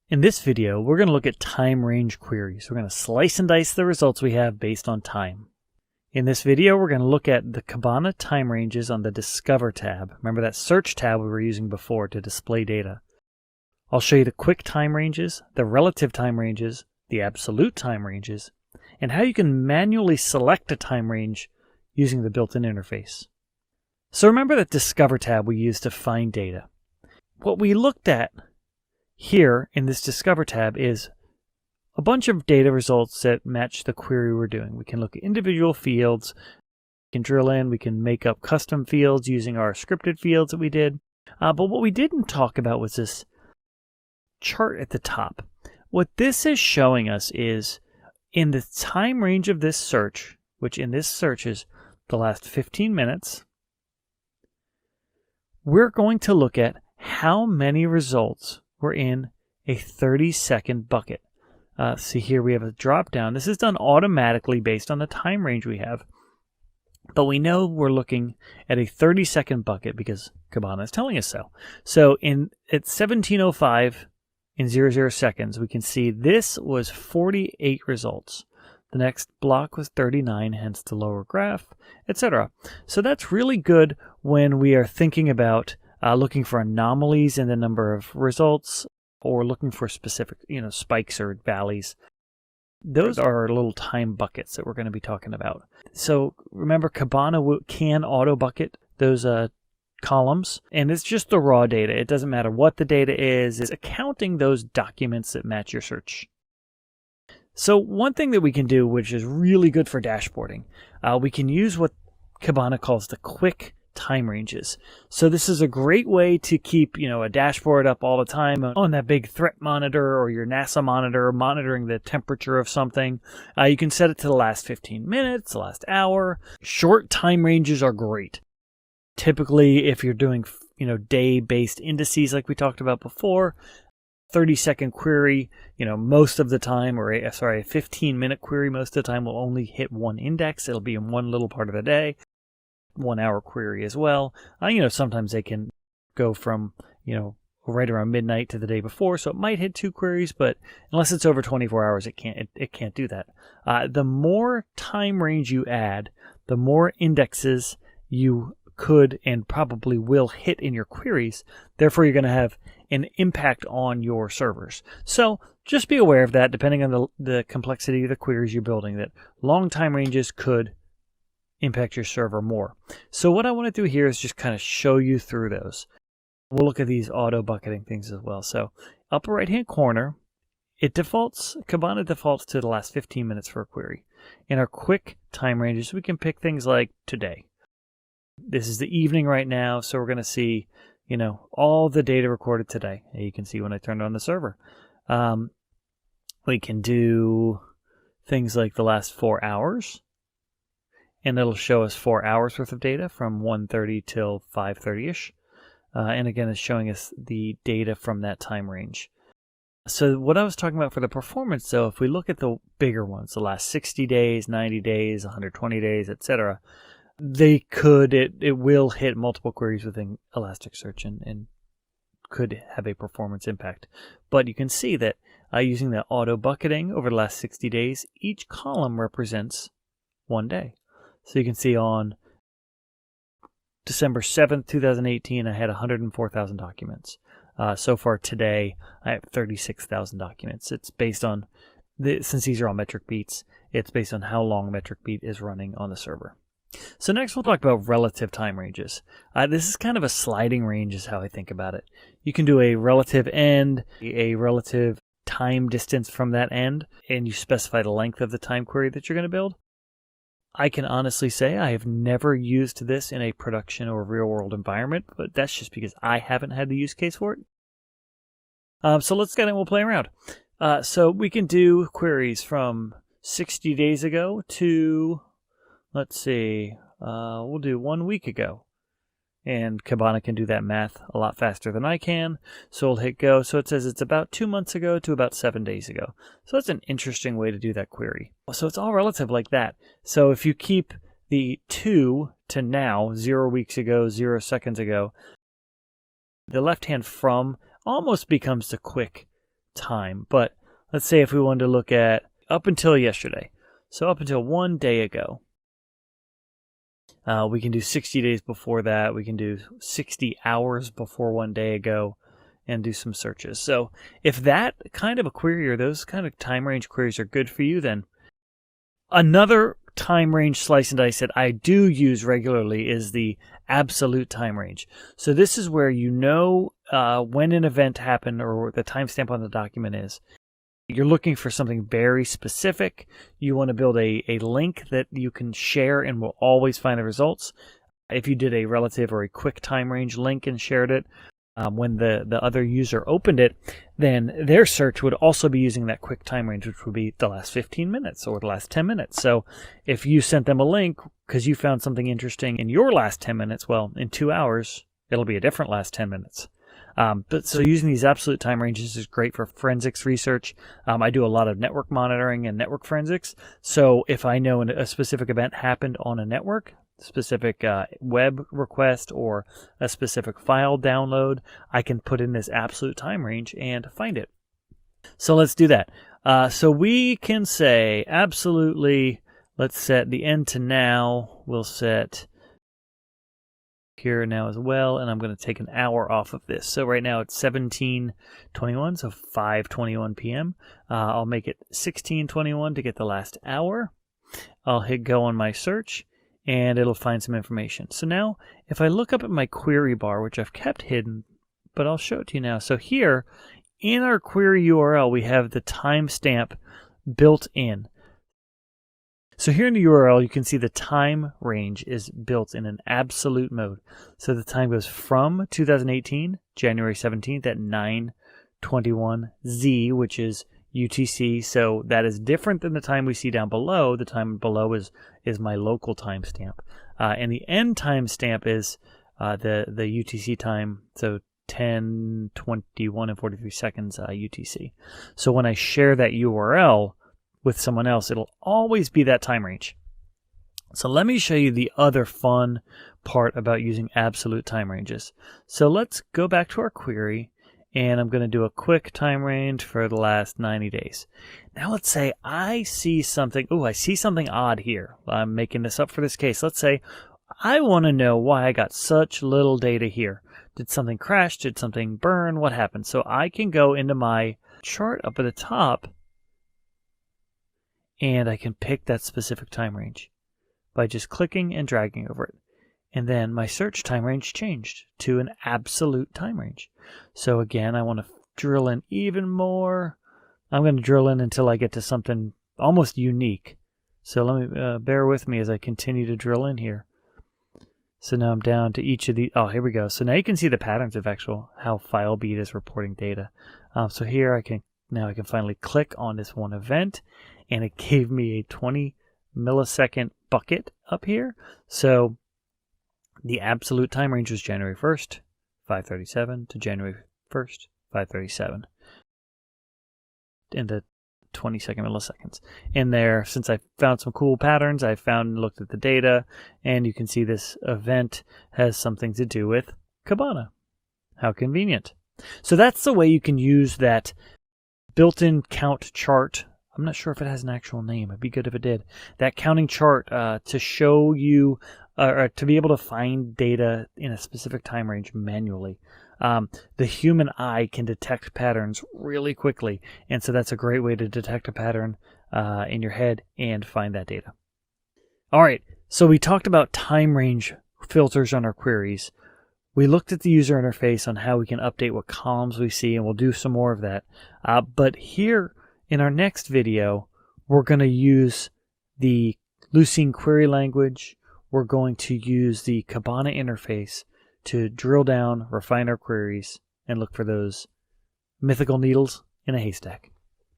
In this video, we're going to look at time range queries. We're going to slice and dice the results we have based on time. In this video, we're going to look at the Kibana time ranges on the Discover tab. Remember that search tab we were using before to display data. I'll show you the quick time ranges, the relative time ranges, the absolute time ranges, and how you can manually select a time range using the built-in interface. So remember that Discover tab we used to find data. What we looked at here in this Discover tab is a bunch of data results that match the query we're doing. We can look at individual fields, we can drill in, we can make up custom fields using our scripted fields that we did. But what we didn't talk about was this chart at the top. What this is showing us is in the time range of this search, which in this search is the last 15 minutes, we're going to look at how many results were in a 30-second bucket. See here we have a drop down. This is done automatically based on the time range we have. But we know we're looking at a 30-second bucket because Kibana is telling us so. So at 17:05 in 00 seconds, we can see this was 48 results. The next block was 39, hence the lower graph, etc. So that's really good when we are thinking about looking for anomalies in the number of results or looking for specific, spikes or valleys. Those are little time buckets that we're going to be talking about. So remember, Kibana can auto bucket those columns, and it's just the raw data. It doesn't matter what the data is. It's accounting those documents that match your search. So one thing that we can do, which is really good for dashboarding, we can use what Kibana calls the quick time ranges. So this is a great way to keep, a dashboard up all the time on that big threat monitor or your NASA monitor monitoring the temperature of something. You can set it to the last 15 minutes, the last hour. Short time ranges are great. Typically, if you're doing, day-based indices like we talked about before, 30-second query, most of the time, or a 15-minute query most of the time will only hit one index. It'll be in one little part of the day. 1 hour query as well. Sometimes they can go from, right around midnight to the day before, so it might hit 2 queries, but unless it's over 24 hours, it can't do that. The more time range you add, the more indexes you could and probably will hit in your queries. Therefore, you're going to have an impact on your servers. So just be aware of that, depending on the complexity of the queries you're building, that long time ranges could impact your server more. So what I want to do here is just kind of show you through those. We'll look at these auto bucketing things as well. So upper right hand corner, Kibana defaults to the last 15 minutes for a query. In our quick time ranges, we can pick things like today. This is the evening right now, so we're going to see, all the data recorded today. You can see when I turned on the server. We can do things like the last 4 hours. And it'll show us 4 hours worth of data from 1:30 till 5:30ish. And again, it's showing us the data from that time range. So what I was talking about for the performance, though, if we look at the bigger ones, the last 60 days, 90 days, 120 days, etc., it will hit multiple queries within Elasticsearch and could have a performance impact. But you can see that using the auto bucketing over the last 60 days, each column represents 1 day. So you can see on December 7th, 2018, I had 104,000 documents. So far today, I have 36,000 documents. It's based on, since these are all metric beats, it's based on how long metric beat is running on the server. So next we'll talk about relative time ranges. This is kind of a sliding range is how I think about it. You can do a relative end, a relative time distance from that end, and you specify the length of the time query that you're going to build. I can honestly say I have never used this in a production or real-world environment, but that's just because I haven't had the use case for it. So let's get in, we'll play around. So we can do queries from 60 days ago to, let's see, we'll do 1 week ago. And Kibana can do that math a lot faster than I can. So we'll hit go. So it says it's about 2 months ago to about 7 days ago. So that's an interesting way to do that query. So it's all relative like that. So if you keep the 2 to now, 0 weeks ago, 0 seconds ago, the left hand from almost becomes the quick time. But let's say if we wanted to look at up until yesterday, so up until 1 day ago, we can do 60 days before that. We can do 60 hours before 1 day ago and do some searches. So if that kind of a query or those kind of time range queries are good for you, then another time range slice and dice that I do use regularly is the absolute time range. So this is where you know when an event happened or the timestamp on the document is. You're looking for something very specific. You want to build a link that you can share and will always find the results. If you did a relative or a quick time range link and shared it, when the other user opened it, then their search would also be using that quick time range, which would be the last 15 minutes or the last 10 minutes. So if you sent them a link because you found something interesting in your last 10 minutes, well, in 2 hours, it'll be a different last 10 minutes. But so using these absolute time ranges is great for forensics research. I do a lot of network monitoring and network forensics. So if I know a specific event happened on a network, specific web request or a specific file download, I can put in this absolute time range and find it. So let's do that. So we can say absolutely, let's set the end to now. We'll set here now as well, and I'm going to take an hour off of this. So right now it's 17:21, so 5:21 p.m. I'll make it 16:21 to get the last hour. I'll hit go on my search, and it'll find some information. So now, if I look up at my query bar, which I've kept hidden, but I'll show it to you now. So here, in our query URL, we have the timestamp built in. So here in the URL, you can see the time range is built in an absolute mode. So the time goes from 2018, January 17th at 9:21 Z, which is UTC. So that is different than the time we see down below. The time below is my local timestamp. And the end timestamp is the UTC time, so 10:21 and 43 seconds UTC. So when I share that URL with someone else, it'll always be that time range. So let me show you the other fun part about using absolute time ranges. So let's go back to our query, and I'm going to do a quick time range for the last 90 days. Now let's say I see something, I see something odd here. I'm making this up for this case. Let's say I want to know why I got such little data here. Did something crash? Did something burn? What happened? So I can go into my chart up at the top, and I can pick that specific time range by just clicking and dragging over it. And then my search time range changed to an absolute time range. So again, I want to drill in even more. I'm going to drill in until I get to something almost unique. So let me bear with me as I continue to drill in here. So now I'm down to each of the, here we go. So now you can see the patterns of how Filebeat is reporting data. So here I can finally click on this one event, and it gave me a 20 millisecond bucket up here. So the absolute time range was January 1st, 5:37 to January 1st, 5:37 in the 20-second milliseconds. In there, since I found some cool patterns, I found and looked at the data, and you can see this event has something to do with Kibana. How convenient. So that's the way you can use that built-in count chart. I'm not sure if it has an actual name. It'd be good if it did. That counting chart to show you, or to be able to find data in a specific time range manually. The human eye can detect patterns really quickly, and so that's a great way to detect a pattern in your head and find that data. All right, so we talked about time range filters on our queries. We looked at the user interface on how we can update what columns we see, and we'll do some more of that. But here in our next video, we're going to use the Lucene query language. We're going to use the Kibana interface to drill down, refine our queries, and look for those mythical needles in a haystack.